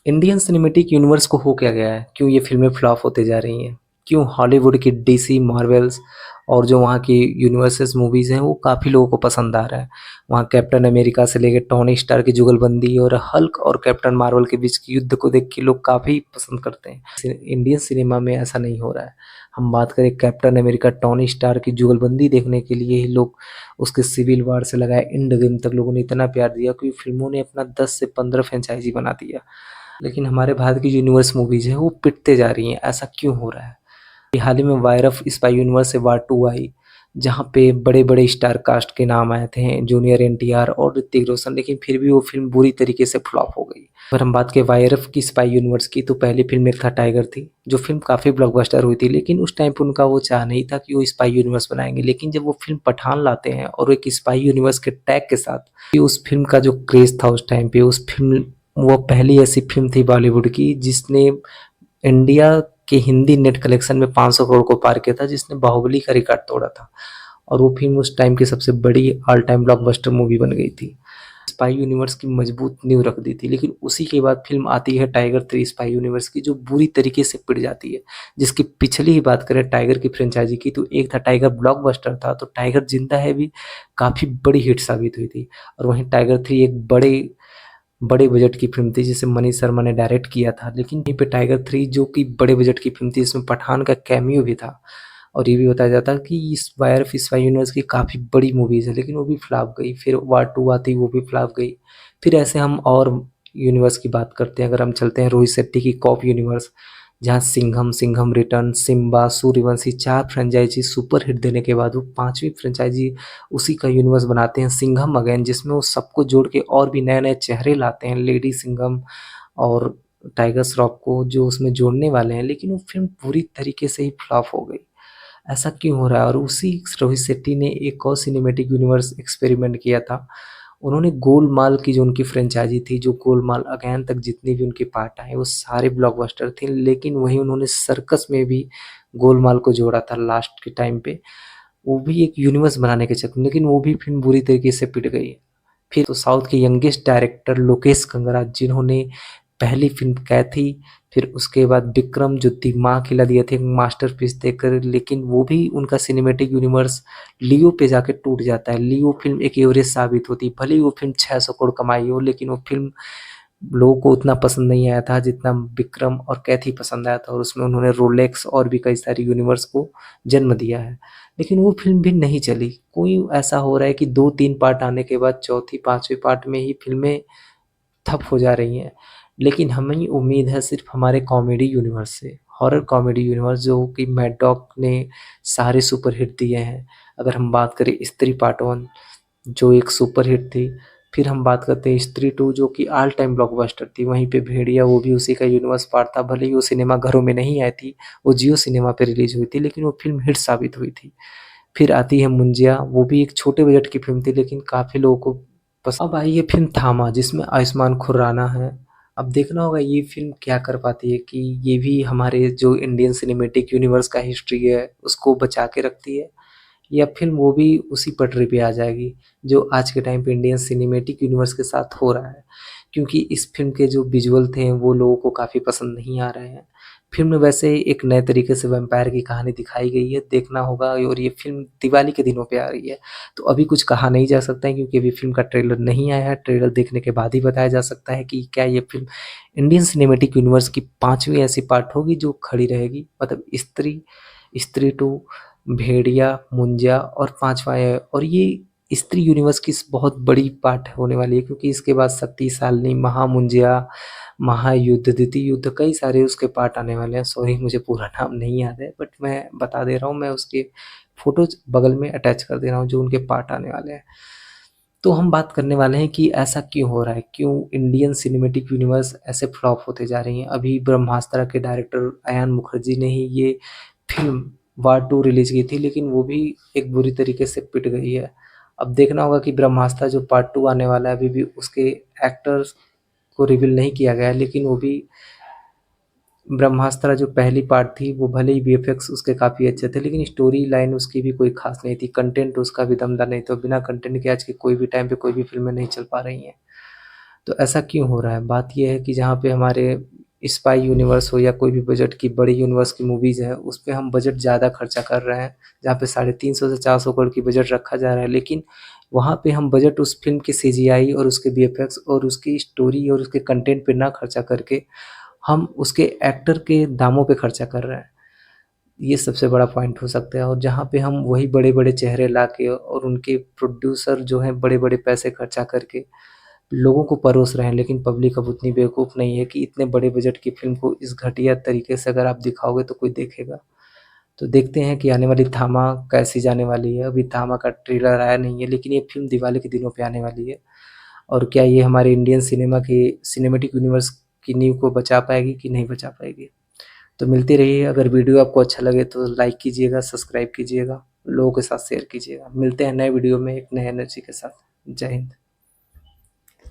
Indian cinematic universe को हो क्या गया है? क्यों ये फ़िल्में फ्लॉप होते जा रही हैं? क्यों हॉलीवुड की डीसी, मार्वल्स और जो वहाँ की यूनिवर्सेस मूवीज़ हैं, वो काफ़ी लोगों को पसंद आ रहा है। वहाँ कैप्टन अमेरिका से लेके टोनी स्टार की जुगलबंदी और हल्क और कैप्टन मार्वल के बीच के युद्ध को देख के लोग काफ़ी पसंद करते हैं। इंडियन सिनेमा में ऐसा नहीं हो रहा है। हम बात करें कैप्टन अमेरिका, टोनी स्टार की जुगलबंदी देखने के लिए ही लोग उसके सिविल वॉर से लगाए एंड गेम तक लोगों ने इतना प्यार दिया कि फ़िल्मों ने अपना 10 से 15 फ्रेंचाइज़ी बना दिया। लेकिन हमारे भारत की यूनिवर्स मूवीज़ हैं वो पिटते जा रही हैं, ऐसा क्यों हो रहा है? हाल ही में वायर ऑफ स्पाई यूनिवर्स से वार 2 आई, जहाँ पे बड़े-बड़े स्टार कास्ट के नाम आए थे, जूनियर एनटीआर और ऋतिक रोशन, लेकिन फिर भी वो फ़िल्म बुरी तरीके से फ्लॉप हो गई। अगर हम बात करें वायर ऑफ की स्पाई यूनिवर्स की, तो पहली फ़िल्म एक था टाइगर थी, जो फ़िल्म काफ़ी ब्लॉकबस्टर हुई थी, लेकिन उस टाइम पे उनका वो चाह नहीं था कि वो स्पाई यूनिवर्स बनाएँगे। लेकिन जब वो फ़िल्म पठान लाते हैं और एक स्पाई यूनिवर्स के टैग के साथ, कि उस फ़िल्म का जो क्रेज़ था उस टाइम पे, उस फ़िल्म वो पहली ऐसी फ़िल्म थी बॉलीवुड की जिसने इंडिया के हिंदी नेट कलेक्शन में 500 करोड़ को पार किया था, जिसने बाहुबली का रिकॉर्ड तोड़ा था और वो फ़िल्म उस टाइम की सबसे बड़ी ऑल टाइम ब्लॉकबस्टर मूवी बन गई थी। स्पाई यूनिवर्स की मजबूत नींव रख दी थी, लेकिन उसी के बाद फ़िल्म आती है टाइगर 3 स्पाई यूनिवर्स की, जो बुरी तरीके से पिट जाती है। जिसकी पिछली ही बात करें टाइगर की फ्रेंचाइज़ी की, तो एक था टाइगर ब्लॉकबस्टर था, तो टाइगर ज़िंदा है भी काफ़ी बड़ी हिट साबित हुई थी और वहीं टाइगर 3 एक बड़े बड़े बजट की फ़िल्म थी जिसे मनीष शर्मा ने डायरेक्ट किया था। लेकिन वहीं पे टाइगर 3 जो कि बड़े बजट की फ़िल्म थी, इसमें पठान का कैमियो भी था और ये भी बताया जाता है कि इस वायर ऑफ स्पाई यूनिवर्स की काफ़ी बड़ी मूवीज़ है, लेकिन वो भी फ्लॉप गई। फिर वार 2 आती, वो भी फ्लॉप गई। फिर ऐसे हम और यूनिवर्स की बात करते हैं, अगर हम चलते हैं रोहित शेट्टी की कॉप यूनिवर्स, जहाँ Singham, Singham return, Simmba, Sooryavanshi 4 franchise super hit देने के बाद वो 5वीं फ्रेंचाइज़ी उसी का यूनिवर्स बनाते हैं सिंघम अगेन, जिसमें वो सबको जोड़ के और भी नए-नए चेहरे लाते हैं, लेडी सिंघम और टाइगर श्रॉफ को जो उसमें जोड़ने वाले हैं, लेकिन वो फ़िल्म पूरी तरीके से ही फ्लॉप हो गई। ऐसा क्यों हो रहा है? और उसी रोहित शेट्टी ने एक और सिनेमैटिक यूनिवर्स एक्सपेरिमेंट किया था। उन्होंने गोलमाल की जो उनकी फ्रेंचाइज़ी थी, जो गोलमाल अगेन तक जितने भी उनके पार्ट आए, वो सारे ब्लॉकबस्टर थे, लेकिन वहीं उन्होंने सर्कस में भी गोलमाल को जोड़ा था लास्ट के टाइम पे। वो भी एक यूनिवर्स बनाने के चक्कर में, लेकिन वो भी फ़िल्म बुरी तरीके से पिट गई। फिर तो साउथ के यंगेस्ट डायरेक्टर लोकेश कंगराज, जिन्होंने पहली फ़िल्म कैथी, फिर उसके बाद विक्रम, जो दिमाग हिला दिए थे मास्टरपीस देकर, लेकिन वो भी उनका सिनेमैटिक यूनिवर्स लियो पे जाके टूट जाता है। लियो फ़िल्म एक एवरेज साबित होती है, भले ही वो फ़िल्म 600 करोड़ कमाई हो, लेकिन वो फ़िल्म लोगों को उतना पसंद नहीं आया था जितना विक्रम और कैथी पसंद आया था और उसमें उन्होंने रोलेक्स और भी कई सारी यूनिवर्स को जन्म दिया है। लेकिन वो फ़िल्म भी नहीं चली। कोई ऐसा हो रहा है कि 2-3 पार्ट आने के बाद चौथी, 5वें पार्ट में ही फ़िल्में ठप हो जा रही हैं। लेकिन हमें उम्मीद है सिर्फ़ हमारे कॉमेडी यूनिवर्स से, हॉरर कॉमेडी यूनिवर्स, जो कि मैड डॉग ने सारे सुपर हिट दिए हैं। अगर हम बात करें स्त्री पार्ट 1, जो एक सुपर हिट थी, फिर हम बात करते हैं स्त्री 2, जो कि ऑल टाइम ब्लॉकबस्टर थी। वहीं पे भेड़िया, वो भी उसी का यूनिवर्स पार्ट था, भले ही वो सिनेमा घरों में नहीं आई थी, वो जियो सिनेमा पे रिलीज़ हुई थी, लेकिन वो फ़िल्म हिट साबित हुई थी। फिर आती है मुंजिया, वो भी एक छोटे बजट की फ़िल्म थी, लेकिन काफ़ी लोगों को अब आई है फ़िल्म थामा, जिसमें आयुष्मान खुराना है। अब देखना होगा ये फ़िल्म क्या कर पाती है, कि ये भी हमारे जो इंडियन सिनेमैटिक यूनिवर्स का हिस्ट्री है, उसको बचा के रखती है, या फ़िल्म वो भी उसी पटरी पे आ जाएगी, जो आज के टाइम पे इंडियन सिनेमैटिक यूनिवर्स के साथ हो रहा है। क्योंकि इस फ़िल्म के जो विजुअल थे, वो लोगों को काफ़ी पसंद नहीं आ रहे हैं। फ़िल्म में वैसे एक नए तरीके से वैम्पायर की कहानी दिखाई गई है, देखना होगा, और ये फ़िल्म दिवाली के दिनों पे आ रही है। तो अभी कुछ कहा नहीं जा सकता है, क्योंकि अभी फ़िल्म का ट्रेलर नहीं आया है। ट्रेलर देखने के बाद ही बताया जा सकता है कि क्या ये फ़िल्म इंडियन सिनेमैटिक यूनिवर्स की 5वीं ऐसी पार्ट होगी जो खड़ी रहेगी। मतलब स्त्री, स्त्री 2, भेड़िया, मुंजिया और 5वां है, और ये स्त्री यूनिवर्स की बहुत बड़ी पार्ट होने वाली है, क्योंकि इसके बाद शक्ति सालनी, महामुंजिया, महायुद्ध, द्वितीय युद्ध, कई सारे उसके पार्ट आने वाले हैं। सॉरी, मुझे पूरा नाम नहीं याद है, बट मैं बता दे रहा हूँ, मैं उसके फ़ोटोज़ बगल में अटैच कर दे रहा हूँ, जो उनके पार्ट आने वाले हैं। तो हम बात करने वाले हैं कि ऐसा क्यों हो रहा है? क्यों इंडियन सिनेमैटिक यूनिवर्स ऐसे फ्लॉप होते जा रही हैं? अभी ब्रह्मास्त्र के डायरेक्टर अयान मुखर्जी ने ही ये फ़िल्म वार 2 रिलीज़ की थी, लेकिन वो भी एक बुरी तरीके से पिट गई है। अब देखना होगा कि ब्रह्मास्त्र जो पार्ट 2 आने वाला है, अभी भी उसके एक्टर्स को रिवील नहीं किया गया है, लेकिन वो भी ब्रह्मास्त्र जो पहली पार्ट थी, वो भले ही वीएफएक्स उसके काफ़ी अच्छे थे, लेकिन स्टोरी लाइन उसकी भी कोई ख़ास नहीं थी, कंटेंट उसका भी दमदार नहीं था। बिना कंटेंट के आज के कोई भी टाइम पे कोई भी फ़िल्में नहीं चल पा रही हैं। तो ऐसा क्यों हो रहा है? बात ये है कि जहाँ पे हमारे स्पाई यूनिवर्स हो या कोई भी बजट की बड़ी यूनिवर्स की मूवीज़ है, उस पे हम बजट ज़्यादा खर्चा कर रहे हैं, जहाँ पे 350 से 400 करोड़ की बजट रखा जा रहा है, लेकिन वहाँ पे हम बजट उस फ़िल्म के सीजीआई और उसके वीएफएक्स और उसकी स्टोरी और उसके कंटेंट पे ना खर्चा करके, हम उसके एक्टर के दामों पे खर्चा कर रहे हैं। ये सबसे बड़ा पॉइंट हो सकता है, और जहाँ पे हम वही बड़े-बड़े चेहरे लाके और उनके प्रोड्यूसर जो हैं बड़े-बड़े पैसे खर्चा करके लोगों को परोस रहे हैं, लेकिन पब्लिक अब उतनी बेवकूफ़ नहीं है कि इतने बड़े बजट की फ़िल्म को इस घटिया तरीके से अगर आप दिखाओगे तो कोई देखेगा। तो देखते हैं कि आने वाली थामा कैसी जाने वाली है। अभी थामा का ट्रेलर आया नहीं है, लेकिन ये फ़िल्म दिवाली के दिनों पे आने वाली है। और क्या ये हमारे इंडियन सिनेमा की सिनेमैटिक यूनिवर्स की नींव को बचा पाएगी कि नहीं बचा पाएगी? तो मिलते रहिए। अगर वीडियो आपको अच्छा लगे तो लाइक कीजिएगा, सब्सक्राइब कीजिएगा, लोगों के साथ शेयर कीजिएगा। मिलते हैं नए वीडियो में एक नए एनर्जी के साथ। जय हिंद।